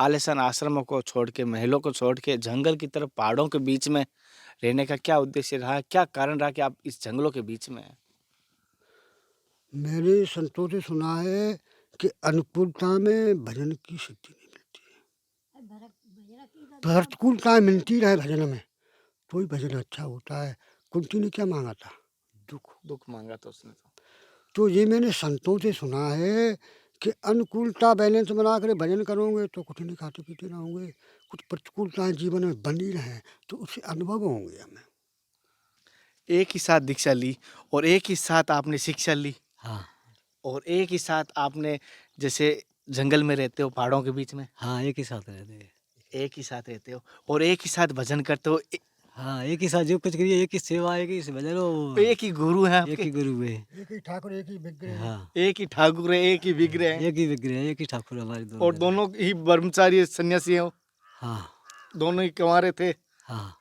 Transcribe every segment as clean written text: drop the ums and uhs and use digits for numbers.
आलीशान आश्रमों को छोड़ के, महलों को छोड़ के जंगल की तरफ, पहाड़ों के बीच में रहने का क्या उद्देश्य रहा? क्या कारण रहा कि आप इस जंगलों के बीच में हैं? मैंने संतों से सुना है कि अनुकूलता में भजन की सिद्धि नहीं मिलती है। प्रतिकूलता मिलती रहे भजन में तो ही भजन अच्छा होता है। कुंती ने क्या मांगा था? दुख। दुख मांगा था उसने तो ये मैंने संतों से सुना है कि अनुकूलता बैलेंस बना कर भजन करोगे तो कुछ नहीं खाते पीते रहोगे, कुछ प्रतिकूलताएं जीवन में बनी रहें तो उससे अनुभव होंगे हमें। एक ही साथ दीक्षा ली और एक ही साथ आपने शिक्षा ली हाँ और एक ही साथ आपने, जैसे जंगल में रहते हो, पहाड़ों के बीच में हाँ, एक ही साथ रहते हैं। एक ही साथ रहते हो और एक ही साथ भजन करते हो। हाँ, एक ही साथ जो कुछ करिए, एक ही सेवा, एक ही भजन हो, एक ही गुरु है एक आपके, ही गुरु है। एक ही ठाकुर एक ही विग्रह। हाँ, एक ही ठाकुर है, एक ही विग्रह है एक ही विग्रह है, एक ही ठाकुर हमारे दोनों और जगह। दोनों ही ब्रह्मचारी सन्यासी हो, हाँ दोनों ही कुंवारे थे हाँ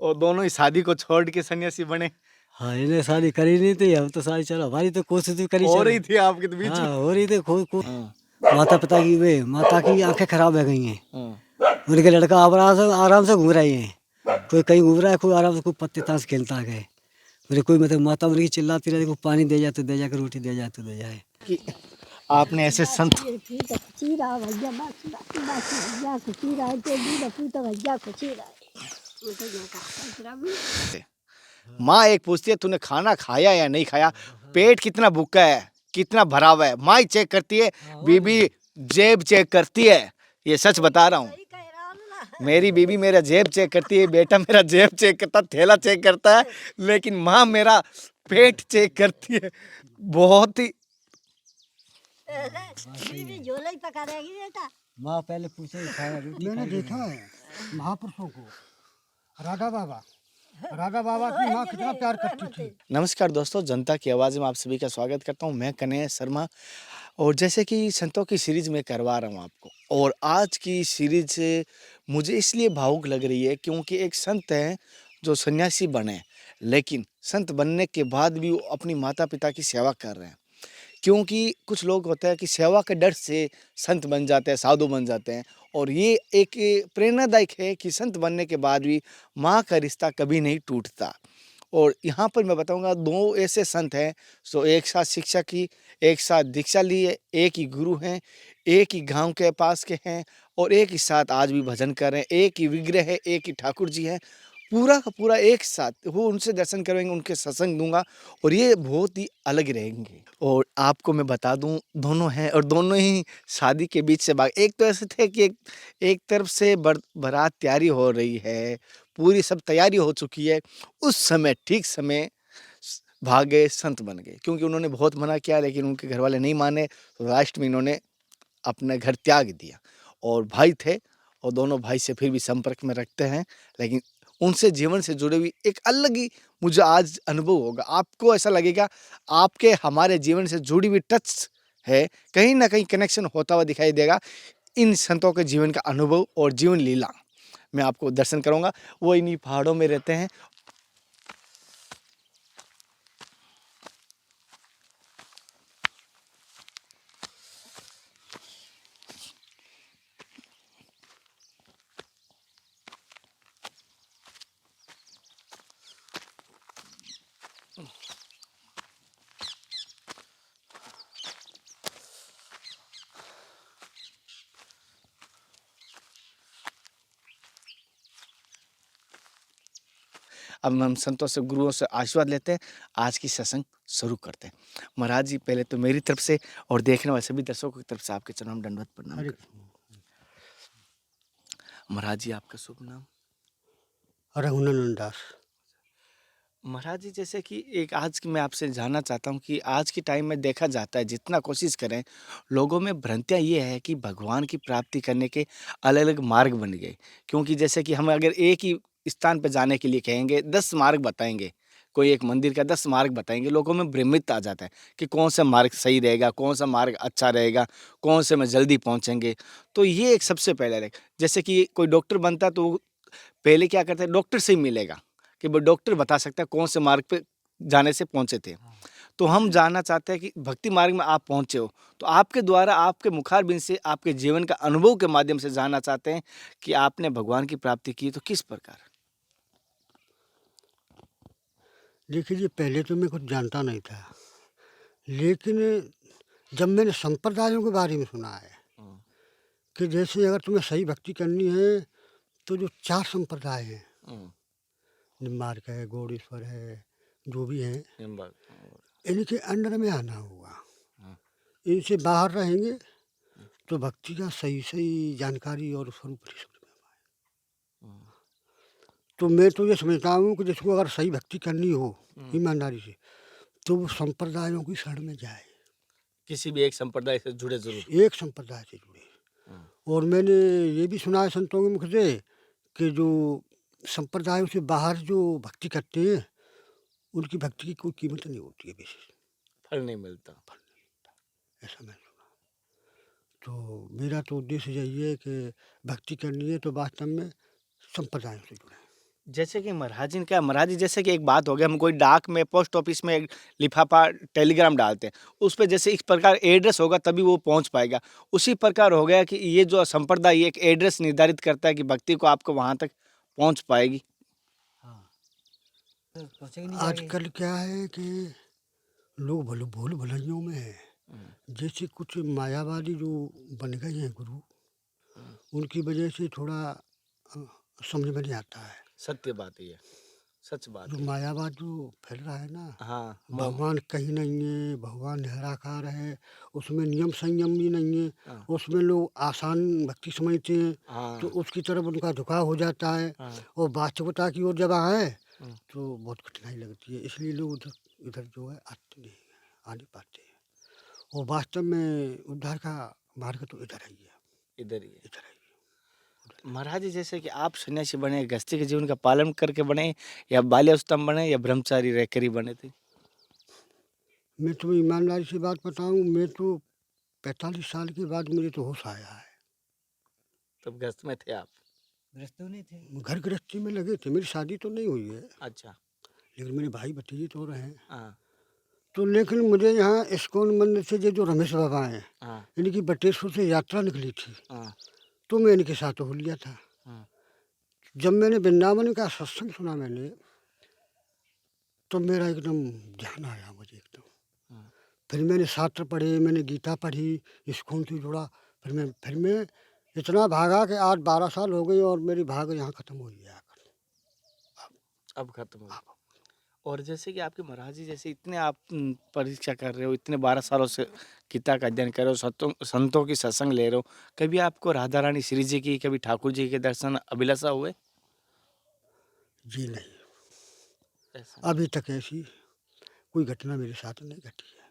और दोनों ही शादी को छोड़ के सन्यासी बने। हाँ, इन्हें शादी करी नहीं थी, हम तो शादी चलो, हमारी तो कोशिश भी करी हो चलो। रही थी आपके तो बीच हाँ, में। हो रही थी खूब। हाँ, माता की आंखें खराब हो गई हैं। हाँ, उनके लड़का आराम से घूम रहे हैं, कोई कहीं घूम रहा है, कोई आराम से कोई पत्ते ताश खेलता है। मेरे कोई मतलब माता उनकी चिल्लाती रहती, कोई पानी दे जाए तो दे जाए, रोटी दे जाए तो दे जाए। कि आपने ऐसे संत माँ एक पूछती है तूने खाना खाया या नहीं खाया, पेट कितना भूखा है, कितना भरा हुआ है, माँ ही चेक करती है, बीबी जेब चेक करती है। ये सच बता रहा हूँ, मेरी बीबी मेरा जेब चेक करती है, बेटा मेरा जेब चेक करता है, थैला चेक करता है, लेकिन माँ मेरा पेट चेक करती है। बहुत ही माँ पहले पूछे खाया रोटी मैंने देखा है महापुरुषों को, राधा बाबा की माँ कितना प्यार करती थी। नमस्कार दोस्तों, जनता की आवाज़ में आप सभी का स्वागत करता हूं। मैं कन्हैया शर्मा और जैसे कि संतों की सीरीज में करवा रहा हूं आपको, और आज की सीरीज मुझे इसलिए भावुक लग रही है क्योंकि एक संत हैं जो सन्यासी बने, लेकिन संत बनने के बाद भी वो अपनी माता पिता की सेवा कर रहे हैं। क्योंकि कुछ लोग होते हैं कि सेवा के डर से संत बन जाते हैं, साधु बन जाते हैं, और ये एक प्रेरणादायक है कि संत बनने के बाद भी माँ का रिश्ता कभी नहीं टूटता। और यहाँ पर मैं बताऊंगा दो ऐसे संत हैं जो एक साथ शिक्षा की, एक साथ दीक्षा ली है, एक ही गुरु हैं, एक ही गांव के पास के हैं और एक ही साथ आज भी भजन कर रहे हैं। एक ही विग्रह है, एक ही ठाकुर जी हैं, पूरा का पूरा एक साथ। वो उनसे दर्शन करेंगे, उनके सत्संग दूंगा और ये बहुत ही अलग रहेंगे। और आपको मैं बता दूं, दोनों हैं और दोनों ही शादी के बीच से भाग। एक तो ऐसे थे कि एक तरफ से बारात तैयारी हो रही है, पूरी सब तैयारी हो चुकी है, उस समय ठीक समय भाग गए, संत बन गए। क्योंकि उन्होंने बहुत मना किया लेकिन उनके घर वाले नहीं माने, तो लास्ट में इन्होंने अपना घर त्याग दिया। और भाई थे और दोनों भाई से फिर भी संपर्क में रखते हैं, लेकिन उनसे जीवन से जुड़े हुई एक अलग ही मुझे आज अनुभव होगा। आपको ऐसा लगेगा आपके हमारे जीवन से जुड़ी हुई टच है, कहीं ना कहीं कनेक्शन होता हुआ दिखाई देगा। इन संतों के जीवन का अनुभव और जीवन लीला मैं आपको दर्शन करूंगा। वो इन्हीं पहाड़ों में रहते हैं। अब हम संतों से, गुरुओं से आशीर्वाद लेते हैं, आज की सत्संग शुरू करते हैं। महाराज जी, पहले तो मेरी तरफ से और देखने वाले सभी दर्शकों की तरफ से आपके चरणों में दंडवत प्रणाम अरे करते हैं। महाराज जी, आपका शुभ नाम? रघुनंदन दास। महाराज जी, जैसे कि एक आज की मैं आपसे जानना चाहता हूँ कि आज के टाइम में देखा जाता है, जितना कोशिश करें, लोगों में भ्रांतियाँ ये है कि भगवान की प्राप्ति करने के अलग अलग मार्ग बन गए। क्योंकि जैसे कि हम अगर एक ही स्थान पर जाने के लिए कहेंगे, 10 मार्ग बताएंगे, कोई एक मंदिर का 10 मार्ग बताएंगे, लोगों में भ्रमित आ जाता है कि कौन सा मार्ग सही रहेगा, कौन सा मार्ग अच्छा रहेगा, कौन से में जल्दी पहुँचेंगे। तो ये एक सबसे पहले रहेगा। जैसे कि कोई डॉक्टर बनता है तो वो पहले क्या करते हैं, डॉक्टर से ही मिलेगा कि वो डॉक्टर बता सकता है कौन से मार्ग पे जाने से पहुंचे थे। तो हम जानना चाहते हैं कि भक्ति मार्ग में आप पहुँचे हो, तो आपके द्वारा आपके मुखारबिंद से आपके जीवन का अनुभव के माध्यम से जानना चाहते हैं कि आपने भगवान की प्राप्ति की तो किस प्रकार? देखिए जी, पहले तो मैं कुछ जानता नहीं था, लेकिन जब मैंने संप्रदायों के बारे में सुना है हुँ, कि जैसे अगर तुम्हें सही भक्ति करनी है तो जो 4 संप्रदाय हैं, हुँ, निम्बार्क है, गौड़ेश्वर है, जो भी हैं, निम्बा इनके अंडर में आना होगा। हाँ, इनसे बाहर रहेंगे तो भक्ति का सही जानकारी और स्वरूप नहीं समझ में आए। हुँ, तो मैं तो ये समझता हूँ कि जिसको अगर सही भक्ति करनी हो हुँ। ईमानदारी से, तो वो संप्रदायों की शरण में जाए, किसी भी एक संप्रदाय से जुड़े ज़रूर। एक संप्रदाय से जुड़े। हुँ, और मैंने ये भी सुना है संतों के मुख से कि जो संप्रदायों से बाहर जो भक्ति करते हैं, उनकी भक्ति की कोई कीमत नहीं होती है विशेष, फल नहीं मिलता। ऐसा मैं सुना। तो मेरा तो उद्देश्य यही है कि भक्ति करनी है तो वास्तव में संप्रदायों से जुड़े। जैसे कि महाराज जी ने कहा, महाराज जी जैसे कि एक बात हो गया, हम कोई डाक में पोस्ट ऑफिस में एक लिफाफा टेलीग्राम डालते हैं, उस पे जैसे इस प्रकार एड्रेस होगा तभी वो पहुंच पाएगा। उसी प्रकार हो गया कि ये जो संप्रदाय एक एड्रेस निर्धारित करता है कि भक्ति को आपको वहां तक पहुंच पाएगी। हाँ, तो पहुँचेगी नहीं जाके। आजकल क्या है कि लोग भूल भुलैयों में है। जैसे कुछ मायावादी जो बन गए हैं गुरु, उनकी वजह से थोड़ा समझ में नहीं आता है। सत्य बात है ये, सच बात जो है। मायावाद जो फैल रहा है ना, हाँ, भगवान कहीं नहीं है, भगवान निराकार है, उसमें नियम संयम भी नहीं है, हाँ, उसमें लोग आसान भक्ति समझते हैं, तो हाँ, उसकी तरफ उनका झुकाव हो जाता है। हाँ, और वास्तविकता की ओर जब आए हम्म। तो बहुत कठिनाई लगती है, इसलिए लोग उधर इधर जो है आते नहीं हैं, आ नहीं पाते हैं। और वास्तव में उद्धार का मार्ग तो इधर ही है, इधर ही है। इधर ही है। महाराज जी जैसे कि आप सन्यासी बने, गृहस्थी के जीवन का पालन करके बने, या बाल्यावस्था में बने, या ब्रह्मचारी रहकर ही बने थे? मैं तुम्हें ईमानदारी से बात बताऊं, मैं तो 45 साल के बाद मुझे तो होश आया है। तब गृहस्थ में थे आप? गृहस्थ तो नहीं थे। घर गृहस्थी में लगे थे, मेरी शादी तो नहीं हुई है, अच्छा। लेकिन मेरे भाई भतीजे तो रहे हैं। हाँ, तो लेकिन मुझे यहाँ इस्कॉन मंदिर से ये जो रमेश बाबा हैं, हाँ, इनकी बटेश्वर से यात्रा निकली थी, हाँ, तो मैं इनके साथ हो लिया था। हाँ, जब मैंने वृंदावन का सत्संग सुना मैंने, तो मेरा एकदम ध्यान आया मुझे एकदम। हाँ। फिर मैंने शास्त्र पढ़े, मैंने गीता पढ़ी, इस्कॉन से जुड़ा। फिर मैं इतना भागा कि आज 12 साल हो गए और मेरी भाग यहाँ ख़त्म हुई है आकर। अब खत्म हो गया। और जैसे कि आपके महाराज जी जैसे इतने आप परीक्षा कर रहे हो, इतने 12 सालों से गीता का अध्ययन कर रहे हो, संतों की सत्संग ले रहे हो, कभी आपको राधा रानी श्री जी की, कभी ठाकुर जी के दर्शन अभिलाषा हुए? जी नहीं, ऐसा अभी तक ऐसी कोई घटना मेरे साथ नहीं घटी है।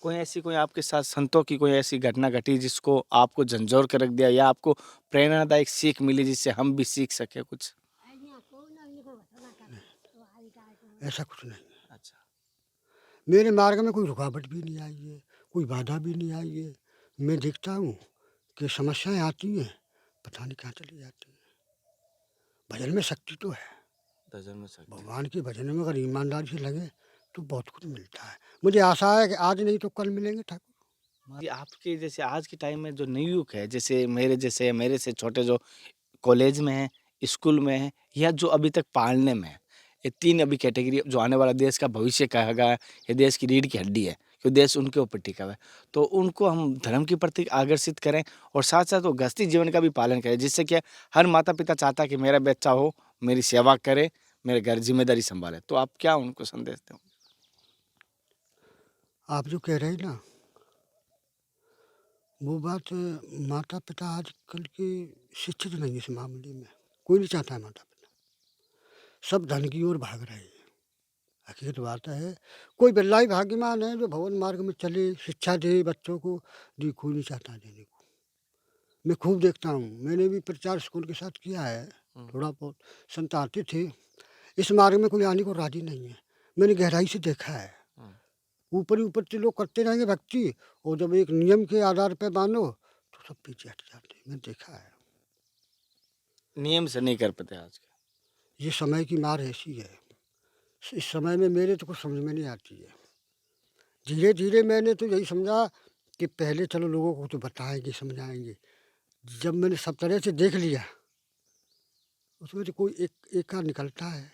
कोई ऐसी, कोई आपके साथ संतों की कोई ऐसी घटना घटी जिसको आपको झंझोर कर रख दिया, या आपको प्रेरणादायक सीख मिली जिससे हम भी सीख सके कुछ? ऐसा कुछ नहीं है। अच्छा। मेरे मार्ग में कोई रुकावट भी नहीं आई है, कोई बाधा भी नहीं आई है। मैं देखता हूँ कि समस्याएं आती हैं, पता नहीं कहाँ चली जाती हैं। भजन में शक्ति तो है, भजन में सकते। भगवान के भजन में अगर ईमानदारी से लगे तो बहुत कुछ मिलता है। मुझे आशा है कि आज नहीं तो कल मिलेंगे ठाकुर। जी, आपके जैसे आज के टाइम में जो नवयुवक है, जैसे मेरे जैसे या मेरे से छोटे, जो कॉलेज में है, स्कूल में है, या जो अभी तक पालने में है, ये 3 अभी कैटेगरी जो आने वाला देश का भविष्य कहेगा, ये देश की रीढ़ की हड्डी है, क्योंकि देश उनके ऊपर टिका हुआ है। तो उनको हम धर्म के प्रति आकर्षित करें, और साथ-साथ वो गृहस्थी जीवन का भी पालन करें, जिससे क्या हर माता-पिता चाहता है कि मेरा बच्चा हो, मेरी सेवा करे, मेरे घर ज़िम्मेदारी सँभाले। तो आप क्या उनको संदेश दें? आप जो कह रहे हैं ना, वो बात माता पिता आजकल के शिक्षित नहीं है इस मामले में। कोई नहीं चाहता है माता पिता, सब धन की ओर भाग रहे हैं। हकीकत बात है, कोई बिल्ला ही भाग्यवान है जो भवन मार्ग में चले, शिक्षा दे बच्चों को, जी कोई नहीं चाहता देने को। मैं खूब देखता हूँ, मैंने भी प्रचार स्कूल के साथ किया है, हुँ, थोड़ा बहुत संत आते थे। इस मार्ग में कोई आने को राजी नहीं है, मैंने गहराई से देखा है। हुँ। ऊपर ही ऊपर से लोग करते रहेंगे भक्ति, और जब एक नियम के आधार पे मानो तो सब पीछे हट जाते हैं, मैंने देखा है। नियम से नहीं कर पाते आज के। ये समय की मार ऐसी है, इस समय में मेरे तो कुछ समझ में नहीं आती है। धीरे धीरे मैंने तो यही समझा कि पहले चलो लोगों को तो बताएंगे समझाएंगे। जब मैंने सब तरह से देख लिया उसमें तो कोई एक एका निकलता है,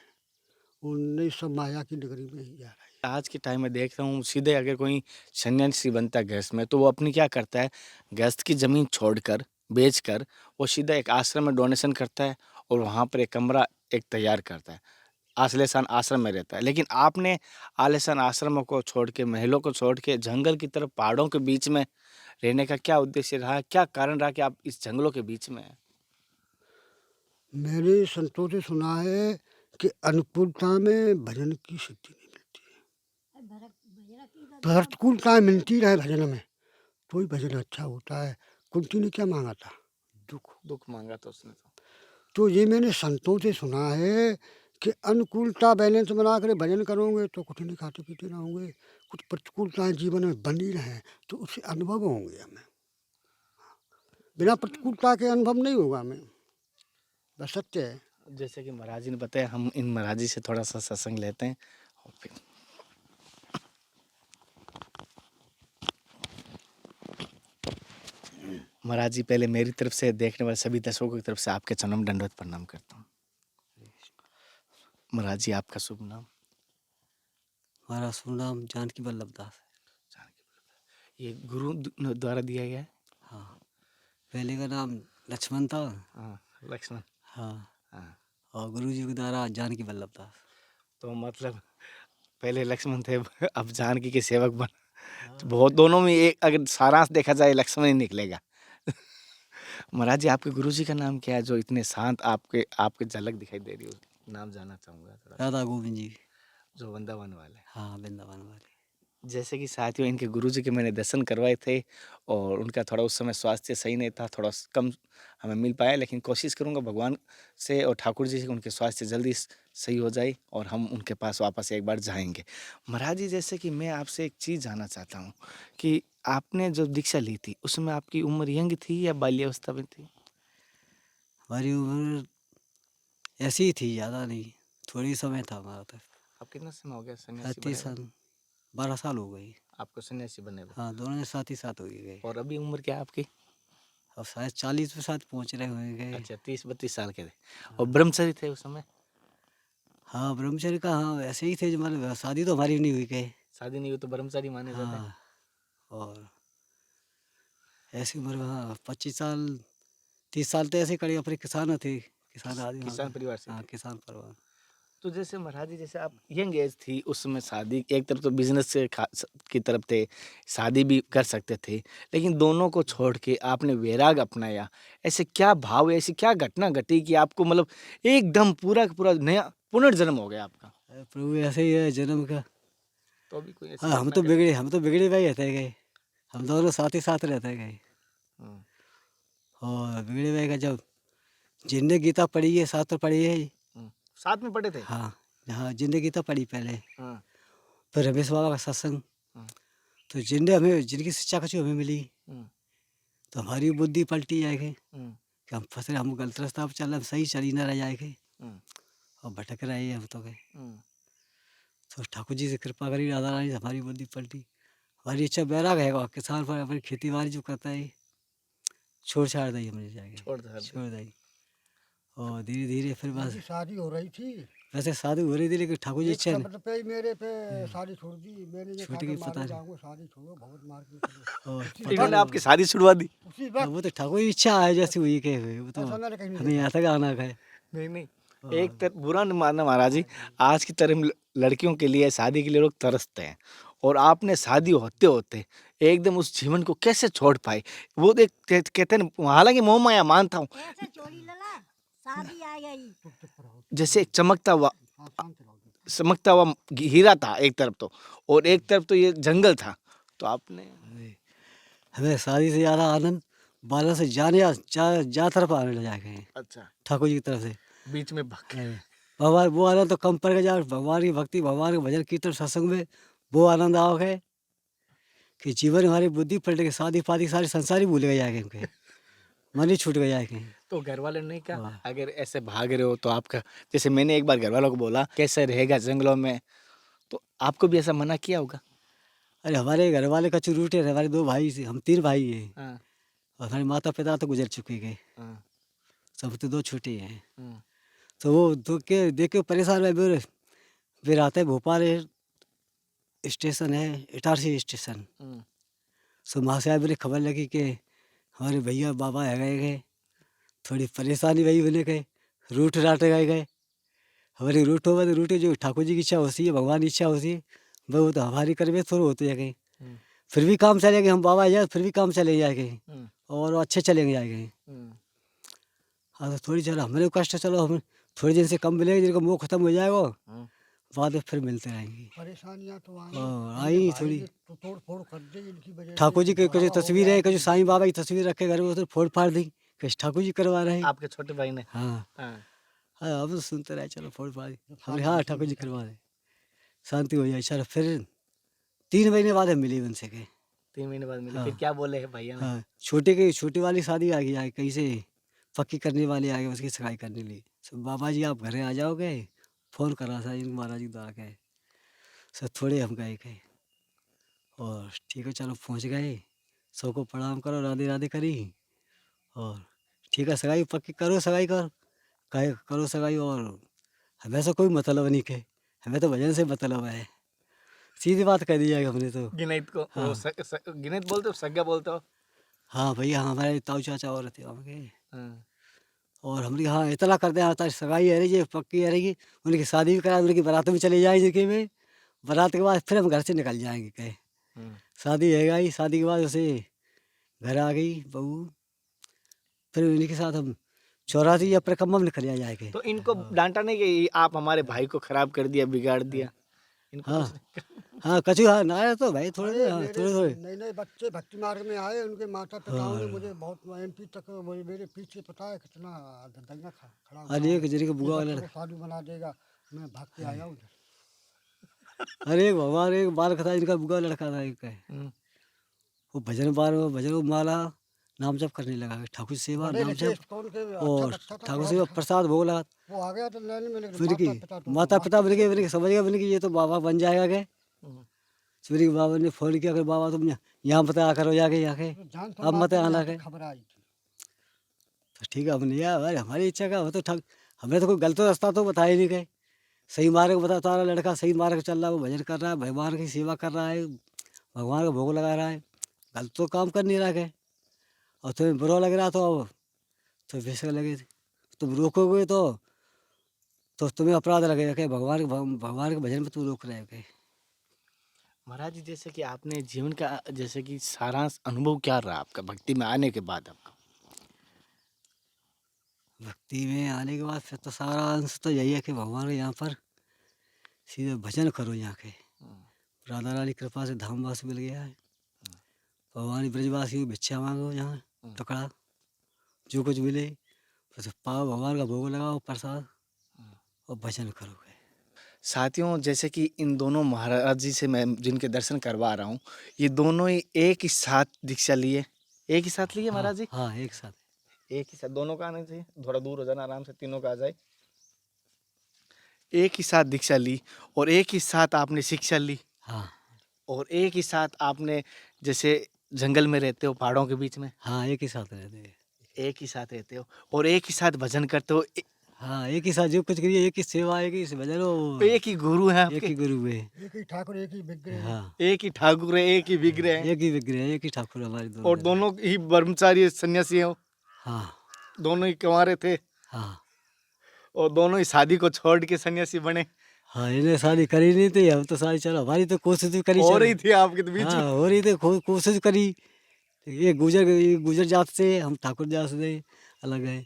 वो नहीं सब माया की नगरी में ही जा रहा है। आज के टाइम में देख रहा हूँ सीधे अगर कोई सन्यासी बनता है गृहस्थ में तो वो अपनी क्या करता है, गृहस्थ की ज़मीन छोड़कर बेचकर वो सीधा एक आश्रम में डोनेशन करता है और वहाँ पर एक कमरा एक तैयार करता है, आलिशान आश्रम में रहता है। लेकिन आपने आलिशान आश्रमों को छोड़ के, महलों को छोड़ के जंगल की तरफ पहाड़ों के बीच में रहने का क्या उद्देश्य रहा, क्या कारण रहा कि आप इस जंगलों के बीच में हैं? मैंने संतों से सुना है कि अन्नपूर्णा में भजन की सिद्धि नहीं मिलती है। प्रतिकूलता मिलती रहे भजन में तो ही भजन अच्छा होता है। कुंती ने क्या मांगा था? दुख। दुख मांगा तो उसने तो ये मैंने संतों से सुना है कि अनुकूलता बैलेंस बना कर भजन करोगे तो कुछ नहीं खाते पीते रहोगे, कुछ प्रतिकूलताएं जीवन में बनी रहें तो उससे अनुभव होंगे हमें। बिना प्रतिकूलता के अनुभव नहीं होगा हमें, बस सत्य है। जैसे कि महाराज जी ने बताया, हम इन महाराज जी से थोड़ा सा सत्संग लेते हैं और फिर महाराज जी पहले मेरी तरफ से, देखने वाले सभी दर्शकों की तरफ से आपके चरणों में दंडवत प्रणाम करता हूँ। महाराज जी आपका शुभ नाम? हमारा शुभ नाम जानकी वल्लभ दास है। ये गुरु द्वारा दिया गया है? हाँ, पहले का नाम लक्ष्मण था। हाँ, लक्ष्मण। हाँ, हाँ, और गुरु जी के द्वारा जानकी वल्लभ दास। तो मतलब पहले लक्ष्मण थे, अब जानकी के सेवक बन। तो बहुत, दोनों में एक अगर सारांश देखा जाए लक्ष्मण ही निकलेगा। महाराज जी आपके गुरु जी का नाम क्या है जो इतने शांत आपके आपके झलक दिखाई दे रही हो? नाम जानना चाहूँगा थोड़ा। राधा गोविंद जी। जो वृंदावन वाले। हाँ, वृंदावन वाले। जैसे कि साथियों, इनके गुरुजी के मैंने दर्शन करवाए थे और उनका थोड़ा उस समय स्वास्थ्य सही नहीं था, थोड़ा कम हमें मिल पाया, लेकिन कोशिश करूंगा भगवान से और ठाकुर जी से उनके स्वास्थ्य जल्दी सही हो जाए और हम उनके पास वापस एक बार जाएंगे। महाराज जी, जैसे कि मैं आपसे एक चीज़ जानना चाहता हूँ कि आपने जो दीक्षा ली थी उसमें आपकी उम्र यंग थी या बाल्यावस्था में थी? हमारी उम्र ऐसी ही थी, ज़्यादा नहीं, थोड़ी समय था हमारा तो। आप कितना समय हो गया सन्यासी बने 30 हुए? साल, 12 साल हो गई। आपको सन्यासी बने हुए? हाँ, दोनों ने साथ ही साथ हो गए। और अभी उम्र क्या है आपकी? अब शायद 40 पे साथ पहुँच रहे होंगे। अच्छा, 30-32 साल के थे और ब्रह्मचारी थे उस समय? हाँ, ब्रह्मचर्य का, हाँ ऐसे ही थे जो, मतलब शादी तो हमारी नहीं हुई कहे। शादी नहीं हुई तो ब्रह्मचारी माने जाते हैं? हाँ, और ऐसी उम्र में, हाँ 25 साल 30 साल तो ऐसे ही कड़ी, अपने किसान थे, किसान आदमी। किसान परिवार से हाँ, थे। किसान परिवार। तो जैसे महाराज जी, जैसे आप यंग एज थी उस समय, शादी एक तरफ तो बिजनेस से की तरफ थे, शादी भी कर सकते थे, लेकिन दोनों को छोड़ के आपने वैराग अपनाया। ऐसे क्या भाव, ऐसी क्या घटना घटी कि आपको मतलब एकदम पूरा का पूरा नया पुनर्जन्म हो गया आपका? अरे प्रभु, ऐसे ही है जन्म का। तो अभी कोई ऐसी हाँ, घटना घटी? हम तो बिगड़े भाई रहते गए, हम दोनों साथ ही साथ रहते गए। हम्म, और बिगड़े भाई का जब जिन्हें गीता पढ़ी है, साथ तो पढ़ी है। साथ में पढ़े थे? हाँ, हाँ जिन्हें गीता पढ़ी पहले, हाँ, फिर रमेश बाबा का सत्संग। हाँ, तो जिन्हें हमें, जिनकी शिक्षा कुछ हमें मिली, हम्म, तो हमारी बुद्धि पलटी जाएगी हम्म, कि हम फंस रहे, हम गलत रास्ता पर चल रहे, हम सही चल ही ना रह जाएंगे हम्म, और भटक रहे हैं हम तो गए। हम्म। तो ठाकुर जी से कृपा करी, राधा रानी से हमारी बुद्धि पलटी। हमारी इच्छा बैराग है, और किसान पर अपनी खेती बाड़ी जो करता है छोड़ छाड़ दी हमने जाके, छोड़ दे। छोड़ दी। और धीरे धीरे फिर बस, मेरी शादी हो रही थी, वैसे शादी हो रही थी, लेकिन ठाकुर जी एक इच्छा शब्द पे ही मेरे पे शादी छोड़ दी। मैंने ये छूट कहा गई, कि पता मारे नहीं। जाऊंगा, शादी छोड़ो, बहुत मार के चलो। और उसी पता इन्होंने वक्त आपकी शादी छुड़वा दी? उसी हाँ, वक्त वो तो ठाकुर की इच्छा है जैसे हुई के हुए, वो तो ऐसा मैंने कहीं नहीं हमें देखा। यहाँ तक आना है। नहीं नहीं, एक तरफ बुरा नहीं मानना महाराज जी, आज की तरह लड़कियों के लिए, शादी के लिए लोग तरसते हैं और आपने शादी होते होते एकदम उस जीवन को कैसे छोड़ पाए? वो देख कहते हैं, हालांकि मोह माया मानता हूँ, ऐसे चोरी लला शादी आ गई। जैसे एक चमकता हुआ, हाँ, शांत रहो। चमकता हुआ हीरा था एक तरफ तो, और एक तरफ तो ये जंगल था, तो आपने हमें शादी से ज़्यादा आनंद बालों से जाने जा तरफ आने लग जाए अच्छा ठाकुर जी की तरफ से। बीच में भाग के। अरे, भगवान वो आनंद तो कम पड़ गया, भगवान की भक्ति, भगवान के भजन कीर्तन सत्संग में वो आनंद आओ है कि जीवन हमारी बुद्धि पलट के, शादी फादी सारी संसारी भूल गए जाएंगे, उनके मन ही छूट गया जाएंगे। तो घर वाले ने कहा हाँ। अगर ऐसे भाग रहे हो तो आपका, जैसे मैंने एक बार घर वालों को बोला कैसे रहेगा जंगलों में, तो आपको भी ऐसा मना किया होगा? अरे हमारे घर वाले कछु रूठे हैं, हमारे 2 भाई से हम 3 भाई हैं हाँ, और हमारे माता पिता तो गुजर चुके गए, हाँ, सब तो 2 छोटे हैं। हाँ, तो वो देख के परेशान हुए, फिर आते हैं भोपाल स्टेशन है, इटारसी स्टेशन। हाँ, सो वहाँ से आए, मेरे खबर लगी कि हमारे भैया बाबा है गए, थोड़ी परेशानी वही बने गए, रूठ राट गए। हमारी रूठो में रूठे, जो ठाकुर जी की इच्छा होती है, भगवान की इच्छा होती है, वो तो हमारी करवे थोड़ा होते जाएंगे। हाँ, फिर भी काम चलेंगे, हम बाबा जाए फिर भी काम चले जाएंगे हाँ, और अच्छे चलेंगे जाएंगे। हाँ, हाँ तो थोड़ी चलो हमारे को कष्ट, चलो हम थोड़े दिन से कम मिलेंगे, जिनका मुँह खत्म हो जाएगा हाँ, बाद में फिर मिलते रहेंगे। परेशानियाँ तो आई, और इनके आई भाई थोड़ी, ने तो तोड़ फोड़ कर दी इनकी वजह ठाकुर से, जी की कुछ झगड़ा हो तस्वीर गया है, कुछ कि साईं बाबा की तस्वीर रखे घर में, वो तो फोड़ फाड़ दी, कुछ ठाकुर जी करवा रहे हैं। आपके छोटे भाई ने? हाँ हाँ, हाँ, अब तो सुनते रहे, चलो फोड़ फाड़ दी, जब हमने शांति हाँ से ठाकुर जी निकल करवा रहे, शांति हो जाए। चलो फिर 3 महीने बाद हम मिले उनसे के। 3 महीने बाद मिले, हाँ फिर क्या बोले है भैया ने? हाँ, छोटी वाली शादी आ गई, कहीं से पक्की करने वाले आ गए, उसकी सगाई करने लिए। सब बाबा जी आप घरे आ जाओगे, फ़ोन करा था इन महाराज जी द्वारा के। सर थोड़े हम गए और ठीक है चलो पहुँच गए, सबको प्रणाम करो, राधे राधे करी और ठीक है सगाई पक्की करो, सगाई कहे करो सगाई। और हमें से कोई मतलब नहीं के, हमें तो भजन से मतलब है, सीधी बात कह दी जाएगी हमने तो। गिनेत को हाँ वो गिनेत बोलते हो, सग्गा बोलते हो? हाँ भैया, हाँ हमारे ताऊ चाचा और थे वहाँ के। हाँ, और हमने हाँ इतना कर दिया, आता सगाई है रही जी, पक्की है रही, उनकी शादी भी करा, उनकी बारात में चले जाएंगे जिनके में, बारात के बाद फिर हम घर से निकल जाएंगे कहे। हाँ, शादी है गई, शादी के बाद उसे घर आ गई बहू, फिर उन्हीं के साथ हम 84 या परिक्रमा में निकल जाएंगे। तो इनको डांटा नहीं कि आप हमारे भाई को खराब कर दिया, बिगाड़ दिया? इनको हाँ कुछ नहीं? हाँ कछु हाँ ना, तो भाई थोड़े अरे हाँ मेरे थोड़े थोड़े नए नए बच्चे भक्ति मार्ग में आए, उनके माता पिताओं ने और मुझे बहुत MP तक मेरे पीछे पता है कितना दंगा खड़ा हुआ अरे है एक जरी का कि बुआ बच्चों को लड़का, साधु बना देगा। मैं भाग के आया उधर। अरे एक भगवान, एक बाल कथा इनका बुआ लड़का था एक है, हम्म, वो भजन बार भजन माला नाम जप करने लगा, ठाकुर सेवा पढ़े नाम लिखे जप स्कूल के, अच्छा और बच्चा था, ठाकुर पढ़ा सेवा लिखा। प्रसाद भोग लगा। वो आ गया तो लाइन में, लेकिन फिर की माता पिता मास्टर बन नहीं के थे। समझ गए कि ये तो बाबा बन जाएगा के। हम्म, फिर के बाबा ने फोन किया, अगर बाबा तुम यहाँ मत आ करो, जाके जाके तो जान अब मत समाज में आना यहाँ के। तक खबर आई थी। तो ठीक है हमने यार, अरे हमारी इच्छा का वो तो ठग, हमने तो कोई गलत रास्ता तो बताया ही नहीं गए, सही मार्ग बता रहा लड़का, सही मार्ग चल रहा है, वो भजन कर रहा है, भगवान की सेवा कर रहा है, भगवान का भोग लगा रहा है, गलत तो काम कर नहीं रहा है। और तुम्हें बुरा लग रहा तो अब तो बेशक लगे, तुम रोकोगे तो तुम्हें अपराध लगेगा कि भगवान के भजन में तुम रोक रहे हो के। महाराज जी, जैसे कि आपने जीवन का जैसे कि सारांश अनुभव क्या रहा आपका भक्ति में आने के बाद आपका? भक्ति में आने के बाद फिर तो सारा अंश तो यही है कि भगवान के यहाँ पर सीधे भजन करो, यहाँ के राधा रानी कृपा से धामवास मिल गया है, भगवान ब्रजवासी को भिक्षा मांगो, यहाँ टुकड़ा जो कुछ मिले बस पाओ, भगवान का भोग लगाओ प्रसाद और भजन करोगे। साथियों, जैसे कि इन दोनों महाराज जी से मैं जिनके दर्शन करवा रहा हूँ, ये दोनों ही एक ही साथ दीक्षा लिए, एक ही साथ लिए हाँ महाराज जी, हाँ एक साथ। एक ही साथ। दोनों का आना चाहिए, थोड़ा दूर हो जाना, आराम से तीनों का आ जाए। एक ही साथ दीक्षा ली और एक ही साथ आपने शिक्षा ली हाँ और एक ही साथ आपने, जैसे जंगल में रहते हो, पहाड़ों के बीच में हाँ एक ही साथ रहते हैं। एक ही साथ रहते हो और एक ही साथ भजन करते हो। हाँ एक ही साथ जो कुछ करिए, एक ही सेवा, एक ही भजन हो, एक ही गुरु है एक आपके, ही गुरु है। एक ही ठाकुर, एक ही विग्रह। हाँ एक ही ठाकुर है, एक ही विग्रह है एक ही विग्रह है, एक ही ठाकुर हमारे दोनों और जगह। दोनों ही ब्रह्मचारी सन्यासी हो, हाँ दोनों ही कुंवारे थे हाँ और दोनों ही शादी को छोड़ के सन्यासी बने। हाँ, इन्हें शादी करी नहीं थी, हम तो शादी चलो हमारी तो कोशिश भी करी, हो चलो रही थी आपके तो बीच हाँ में। हो रही थी, कोशिश करी। ये गुजर जात से, हम ठाकुर जात से अलग है,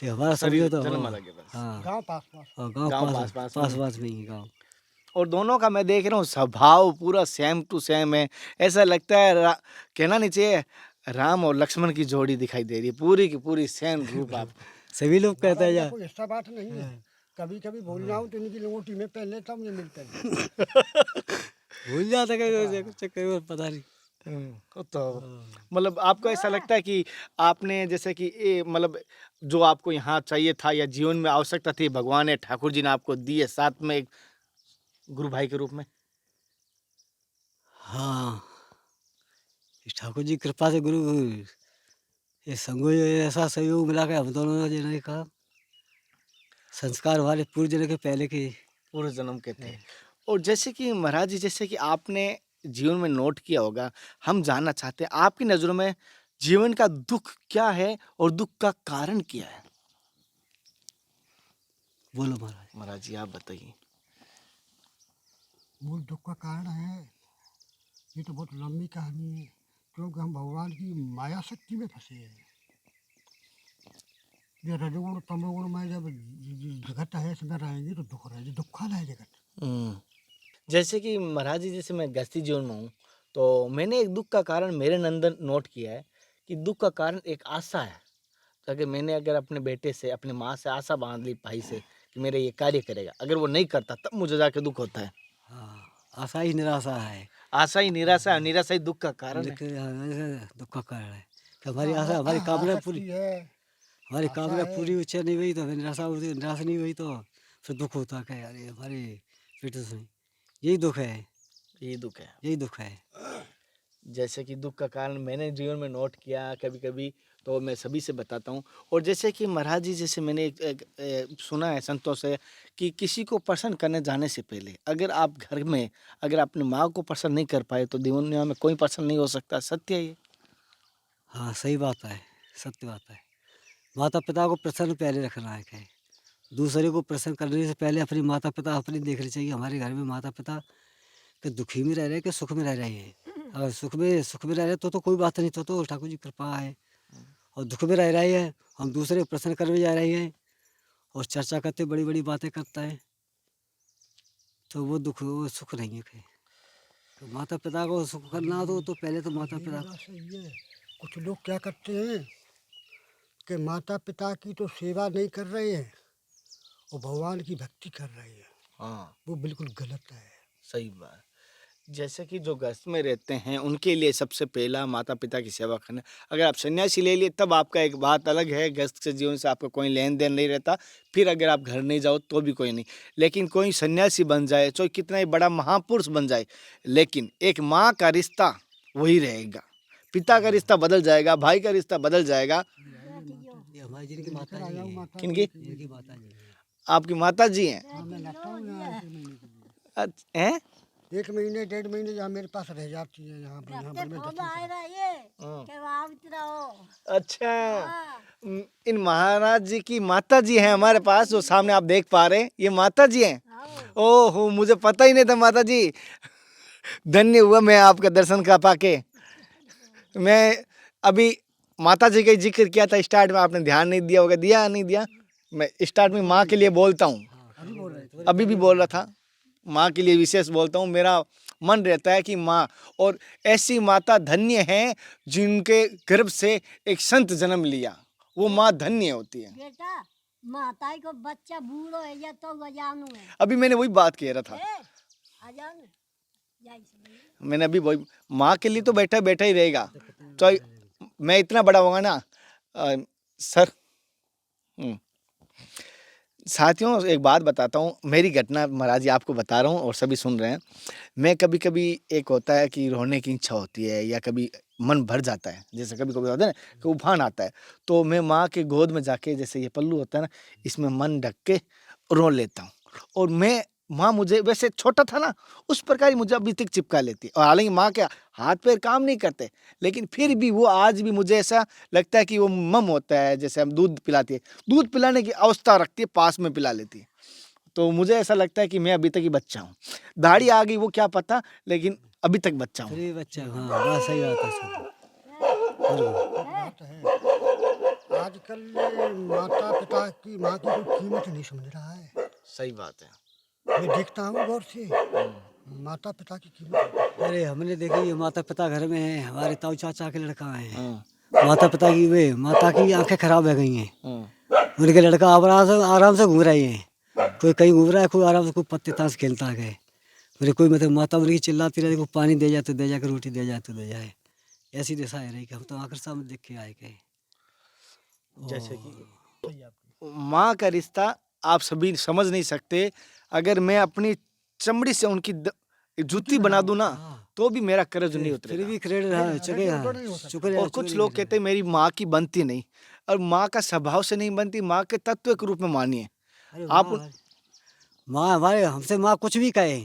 तो हमारा समझो शरीर तो जन्म अलग है बस, हाँ। गांव पास पास। और गांव गांव पास पास पास में। पास में ही गांव। और दोनों का मैं देख रहा हूँ स्वभाव पूरा सेम टू सेम है। ऐसा लगता है कहना नहीं चाहिए, राम और लक्ष्मण की जोड़ी दिखाई दे रही है, पूरी की पूरी सेम रूप आप। सभी लोग कहते हैं हमारा यार, कोई हिस्सा बात नहीं है। कभी कभी भूल जाऊं तो इनकी लंगोटी में पहन लेता हूँ, ये मिलते हैं। भूल जाता कहीं चक्कर में, पता नहीं। तो मतलब आपको ऐसा लगता है कि आपने जैसे कि मतलब जो आपको यहाँ चाहिए था या जीवन में आवश्यकता थी, भगवान ने, ठाकुर जी ने आपको दी है साथ में एक गुरु भाई के रूप में? हाँ, इस ठाकुर जी की कृपा से गुरु ये संगो ये ऐसा सहयोग मिला के हम दोनों जने का संस्कार हमारे पूर्व जन्म के पहले के पूर्व जन्म के थे। हैं। और जैसे कि महाराज जी, जैसे कि आपने जीवन में नोट किया होगा, हम जानना चाहते हैं आपकी नज़रों में जीवन का दुख क्या है और दुख का कारण क्या है? बोलो महाराज। महाराज जी आप बताइए। मूल दुख का कारण है, ये तो बहुत लंबी कहानी है, क्योंकि हम भगवान की माया शक्ति में फंसे हैं। ये रजोगुण तमोगुण में जब जगत है इसमें रहेंगे तो दुख रहेंगे, दुखा है जगत। जैसे कि महाराज जी, जैसे मैं गृहस्थी जीवन में हूँ, तो मैंने एक दुख का कारण मेरे अंदर नोट किया है कि दुख का कारण एक आशा है। तो अगर मैंने अगर अपने बेटे से, अपनी माँ से आशा बांध ली भाई से कि मेरा ये कार्य करेगा, अगर वो नहीं करता तब मुझे जाके दुख होता है। हाँ, आशा ही निराशा है, आशा ही निराशा है, निराशा ही दुख का कारण है। लेकिन दुख का कारण है कि हमारी हाँ, आशा हमारी कामना पूरी शक्ति है, हमारी आशा कामना है। पूरी इच्छा नहीं हुई तो हमें निराशा होती, निराशा नहीं हुई तो फिर दुख होता है। अरे हमारे बेटे से यही दुख है, ये दुख है। यही दुख है। जैसे कि दुख का कारण मैंने जीवन में नोट किया कभी कभी, तो मैं सभी से बताता हूँ। और जैसे कि महाराज जी, जैसे मैंने सुना है संतों से कि किसी को प्रसन्न करने जाने से पहले अगर आप घर में अगर अपनी माँ को प्रसन्न नहीं कर पाए तो दुनिया में कोई प्रसन्न नहीं हो सकता। सत्य है ये? हाँ सही बात है, सत्य बात है। माता पिता को प्रसन्न पहले रखना है क्या, दूसरे को प्रसन्न करने से पहले अपने माता पिता अपनी देखनी चाहिए। हमारे घर में माता पिता के दुखी में रह रहे हैं कि सुख में रह रहे हैं। अगर सुख में रह रहे हैं तो कोई बात नहीं, तो ठाकुर जी की कृपा है। और दुख में रह रहे हैं, हम दूसरे को प्रसन्न करने जा रहे हैं और चर्चा करते बड़ी बड़ी बातें करता है, तो वो दुख वो सुख नहीं है कहीं। तो माता पिता को सुख करना हो तो पहले तो माता पिता बात सही है। कुछ लोग क्या करते हैं कि माता पिता की तो सेवा नहीं कर रहे हैं और भगवान की भक्ति कर रहे हैं, हाँ, वो बिल्कुल गलत है। सही बात। जैसे कि जो गृहस्थ में रहते हैं उनके लिए सबसे पहला माता पिता की सेवा करना। अगर आप सन्यासी ले लिए तब आपका एक बात अलग है, गृहस्थ के जीवन से आपका कोई लेन देन नहीं रहता। फिर अगर आप घर नहीं जाओ तो भी कोई नहीं। लेकिन कोई सन्यासी बन जाए, चाहे कितना ही बड़ा महापुरुष बन जाए, लेकिन एक माँ का रिश्ता वही रहेगा। पिता का रिश्ता बदल जाएगा, भाई का रिश्ता बदल जाएगा। ये हमारी जिनकी माता जी हैं, किनकी? जिनकी माता जी हैं। आपकी माता जी हैं? हाँ, मैं लाता हूँ यहाँ 1 महीने के लिए। हैं? 1 महीने 1.5 महीने यहाँ मेरे पास रह जाती है, यहाँ पर मैं फोन दर्शन आए करता रहिए हाँ। के आप रहो। अच्छा, हाँ, इन महाराज जी की माता जी हैं हमारे पास, जो सामने आप देख पा रहे हैं, ये माता जी हैं। आओ। ओहो, मुझे पता ही नहीं था माता जी। धन्य हुआ मैं आपका दर्शन कर पाके। मैं अभी माता जी का ही जिक्र किया था स्टार्ट में, आपने ध्यान नहीं दिया होगा, दिया नहीं दिया? मैं स्टार्ट में माँ के लिए बोलता हूँ, अभी बोल रहे थे। अभी भी बोल रहा था, माँ के लिए विशेष बोलता हूँ। मेरा मन रहता है कि माँ, और ऐसी माता धन्य है जिनके गर्भ से एक संत जन्म लिया, वो माँ धन्य होती है। बेटा माता को बच्चा बूढ़ो है या तो अजानू है। अभी मैंने वही बात कह रहा था, ए, अजान जाई से मैंने अभी वही, माँ के लिए तो बैठा बैठा ही रहेगा। तो मैं इतना बड़ा होगा ना सर। साथियों, एक बात बताता हूँ, मेरी घटना महाराज जी आपको बता रहा हूँ और सभी सुन रहे हैं। मैं कभी कभी एक होता है कि रोने की इच्छा होती है या कभी मन भर जाता है, जैसे कभी कभी होता है ना कि उफान आता है, तो मैं माँ के गोद में जाके, जैसे ये पल्लू होता है ना, इसमें मन ढक के रो लेता हूँ। और मैं, माँ मुझे वैसे छोटा था ना, उस प्रकार ही मुझे अभी तक चिपका लेती है। और हालांकि माँ के हाथ पैर काम नहीं करते, लेकिन फिर भी वो आज भी मुझे ऐसा लगता है कि वो मम होता है। जैसे हम दूध पिलाती है, दूध पिलाने की अवस्था रखती है, पास में पिला लेती है, तो मुझे ऐसा लगता है कि मैं अभी तक ही बच्चा हूँ। दाढ़ी आ गई वो क्या पता, लेकिन अभी तक बच्चा हूँ। फिर बच्चा, हाँ बात सही बात है सर। बात है, आजकल माता पिता की माँ की कोई कीमत नहीं समझ रहा है। सही बात है। मैं देखता हूँ गौर से, माता पिता की कीमत नहीं। अरे हमने देखी ये माता पिता घर में है, हमारे ताऊ चाचा के लड़का है, हाँ, माता पिता की वे माता की आंखें खराब हो गई हैं, हाँ, उनके लड़का आराम से घूम रहे हैं। कोई कहीं घूम रहा है, कोई आराम से कोई पत्ते ताश खेलता है। मेरे कोई मतलब माता उनकी चिल्लाती रहती, को पानी दे जाए तो दे जाए, रोटी दे जाए तो दे जाए। ऐसी दशा है रही कि हम तो आखिर सामने देख के आए गए। जैसे कि माँ का रिश्ता आप सभी समझ नहीं सकते। अगर मैं अपनी चमड़ी से उनकी जूती बना दूं ना तो भी मेरा कर्ज नहीं फिर उतरेगा। भी क्रेडिट हाँ चुके हाँ चुके और कुछ लोग कहते हैं मेरी माँ की बनती नहीं, और माँ का स्वभाव से नहीं बनती, माँ के तत्व के रूप में मानिए आप। माँ हमारे हमसे माँ कुछ भी कहे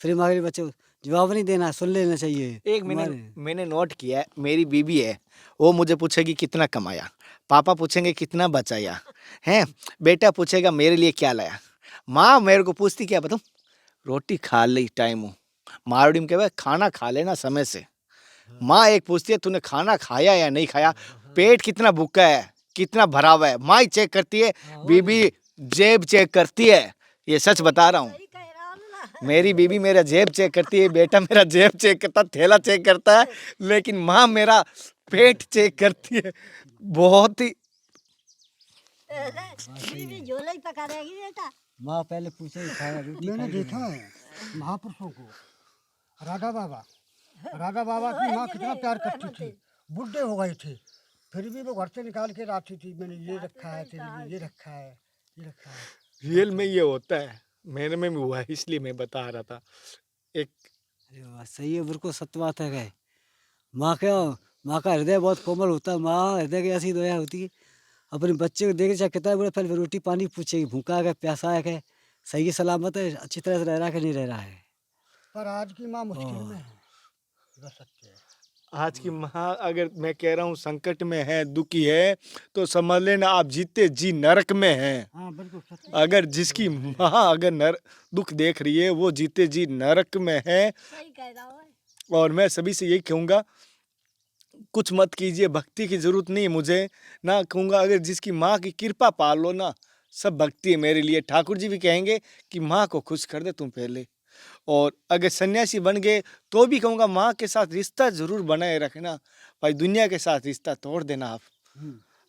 फिर हमारे बच्चे जवाब नहीं देना, सुन लेना चाहिए। एक मैंने नोट किया है, मेरी बीबी है, वो मुझे पूछेगी कितना कमाया, पापा पूछेंगे कितना बचाया हैं, बेटा पूछेगा मेरे लिए क्या लाया, माँ मेरे को पूछती क्या बताऊँ, रोटी खा ली टाइम हो, मारवाड़ी में कहते खाना खा लेना समय से। माँ एक पूछती है तूने खाना खाया या नहीं खाया, पेट कितना भूखा है, कितना भरा हुआ है, माँ ही चेक करती है, बीबी जेब चेक करती है। ये सच बता रहा हूँ, सही कह रहा हूँ ना। मेरी बीबी मेरा जेब चेक करती है, बेटा मेरा जेब चेक करता, थैला चेक करता है, लेकिन माँ मेरा पेट चेक करती है। बहुत ही बीवी झोला ही पका देगी बेटा। माँ पहले पूछे खाना रोटी मैंने देखा है महापुरुषों को, राधा बाबा की माँ कितना प्यार करती थी, बुढ़े हो गए थे फिर भी वो घर से निकाल के लाती थी, मैंने ये रखा है तेरे लिए, ये रखा है, ये रखा है। रियल में ये होता है, मेरे में भी हुआ है, इसलिए मैं बता रहा था। एक अरे वाह सही है, बिल्कुल सत्य बात है। गए माँ का हृदय बहुत कोमल होता है, माँ हृदय की ऐसी दया होती है, अपने बच्चे को देखे चाहे कितना बड़े पहले रोटी पानी पूछेगी, भूखा है प्यासा है, सही है सलामत है, अच्छी तरह से रह रहा है कि नहीं रह रहा है। पर आज की माँ मुश्किल में है, बस सत्य है। आज की माँ अगर मैं कह रहा हूँ संकट में है, दुखी है, तो समझ लेना आप जीते जी नरक में हैं। हाँ बिल्कुल सत्य। अगर जिसकी माँ अगर दुख देख रही है वो जीते जी नरक में है। सही कह रहा हूँ। और मैं सभी से यही कहूँगा, कुछ मत कीजिए, भक्ति की जरूरत नहीं है मुझे ना, कहूँगा अगर जिसकी माँ की कृपा पाल लो ना, सब भक्ति है मेरे लिए। ठाकुर जी भी कहेंगे कि माँ को खुश कर दे तुम पहले। और अगर सन्यासी बन गए तो भी कहूँगा माँ के साथ रिश्ता जरूर बनाए रखना, भाई दुनिया के साथ रिश्ता तोड़ देना आप।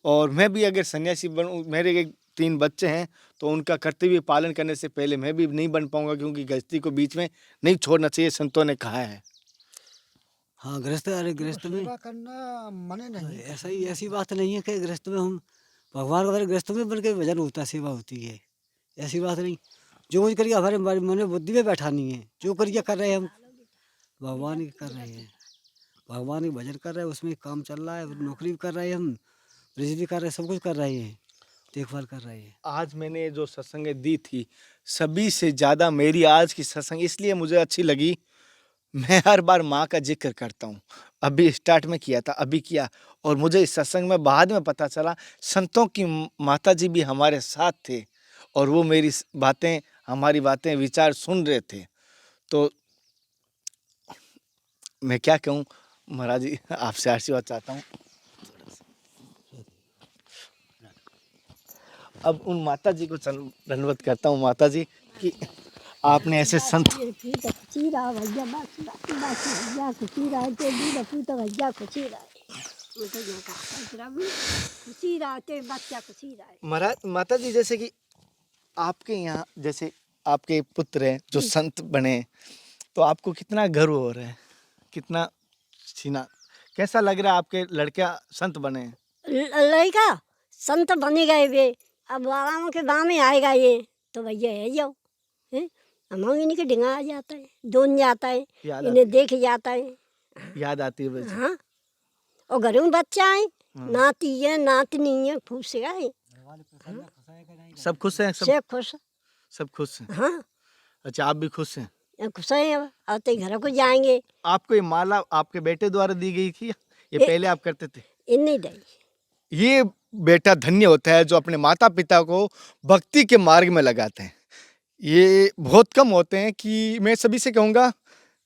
और मैं भी अगर सन्यासी बनूँ, मेरे एक 3 बच्चे हैं, तो उनका कर्तव्य पालन करने से पहले मैं भी नहीं बन पाऊंगा, क्योंकि गृहस्थी को बीच में नहीं छोड़ना चाहिए, संतों ने कहा है। हाँ गृहस्थ, अरे गृहस्थ में सेवा करना मने नहीं। ऐसा ही ऐसी बात नहीं है कि गृहस्थ में हम भगवान का गृहस्थ में बन के भजन होता है, सेवा होती है, ऐसी बात नहीं। जो कुछ करिए हमारे मन में बुद्धि में बैठा नहीं है, जो करिए कर रहे हैं हम भगवान ही कर रहे हैं, भगवान ही भजन कर रहे हैं, उसमें काम चल रहा है, नौकरी भी कर रहे हैं हम, बिजनेस भी कर रहे हैं, सब कुछ कर रहे हैं, देखभाल कर रहे हैं। आज मैंने जो सत्संग दी थी, सभी से ज़्यादा मेरी आज की सत्संग इसलिए मुझे अच्छी लगी, मैं हर बार माँ का जिक्र करता हूँ, अभी स्टार्ट में किया था, अभी किया, और मुझे इस सत्संग में बाद में पता चला संतों की माता जी भी हमारे साथ थे, और वो मेरी बातें, हमारी बातें, विचार सुन रहे थे। तो मैं क्या कहूँ महाराज जी, आपसे आशीर्वाद चाहता हूँ। अब उन माता जी को दंडवत करता हूँ, माता जी कि आपने ऐसे संत खुशी रहा भैया, भैया खुशी रहा, तेरी तो भैया खुशी रहा, खुशी रहते बच्चा खुशी रहे। महाराज माता जी, जैसे कि आपके यहाँ जैसे आपके पुत्र हैं जो संत बने, तो आपको कितना गर्व हो रहा है, कितना सीना, कैसा लग रहा है आपके लड़का संत बने? लड़का संत बने गए वे, अब आराम के गाँव में आएगा ये, तो भैया है जाओ, है हम इनके डिंगा आ जाता है, दोन जाता है, इन्हें देख जाता है, याद आती है बस। हाँ, और घर में बच्चा है, नाती है नातनी है, खुश है, सब खुश हैं? सब खुश, सब खुश हैं। हाँ अच्छा, आप भी खुश हैं? खुश है। अब आते घर को जाएंगे। आपको ये माला आपके बेटे द्वारा दी गई थी, ये पहले आप करते थे? इन्हीं दई। ये बेटा धन्य होता है जो अपने माता पिता को भक्ति के मार्ग में लगाते हैं। ये बहुत कम होते हैं, कि मैं सभी से कहूँगा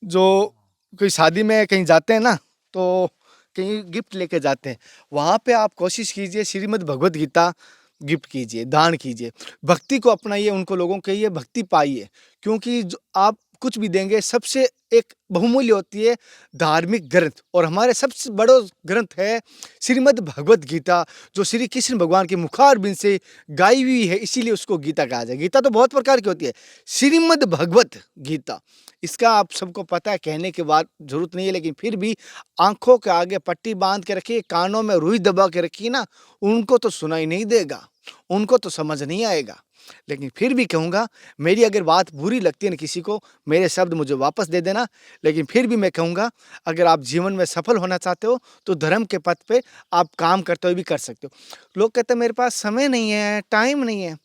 जो कोई शादी में कहीं जाते हैं ना, तो कहीं गिफ्ट लेके जाते हैं, वहाँ पे आप कोशिश कीजिए श्रीमद् भगवत गीता गिफ्ट कीजिए, दान कीजिए, भक्ति को अपनाइए, उनको लोगों के ये भक्ति पाइए, क्योंकि जो आप कुछ भी देंगे सबसे एक बहुमूल्य होती है धार्मिक ग्रंथ, और हमारे सबसे बड़ा ग्रंथ है श्रीमद् भगवत गीता, जो श्री कृष्ण भगवान के मुखारबिंद से गाई हुई है, इसीलिए उसको गीता कहा जाए। गीता तो बहुत प्रकार की होती है, श्रीमद् भगवत गीता इसका आप सबको पता है, कहने के बाद जरूरत नहीं है, लेकिन फिर भी आंखों के आगे पट्टी बांध के रखिए, कानों में रुई दबा के रखिए ना, उनको तो सुनाई नहीं देगा, उनको तो समझ नहीं आएगा। लेकिन फिर भी कहूँगा, मेरी अगर बात बुरी लगती है ना किसी को, मेरे शब्द मुझे वापस दे देना। लेकिन फिर भी मैं कहूँगा, अगर आप जीवन में सफल होना चाहते हो तो धर्म के पथ पे आप काम करते हुए भी कर सकते हो। लोग कहते हैं मेरे पास समय नहीं है, टाइम नहीं है।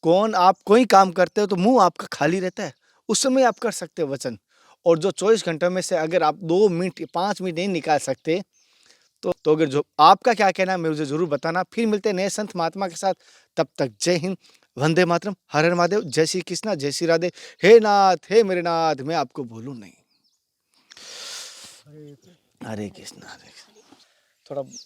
कौन आप कोई काम करते हो तो मुंह आपका खाली रहता है, उस समय आप कर सकते हो वचन। और जो 24 घंटों में से अगर आप 2 मिनट 5 मिनट नहीं निकाल सकते, तो अगर जो आपका क्या कहना है मुझे जरूर बताना। फिर मिलते हैं नए संत महात्मा के साथ। तब तक जय हिंद, वंदे मातरम, हर हर महादेव, जय श्री कृष्णा, जय श्री राधे। हे नाथ, हे मेरे नाथ, मैं आपको भूलूं नहीं। हरे कृष्णा, हरे कृष्णा। थोड़ा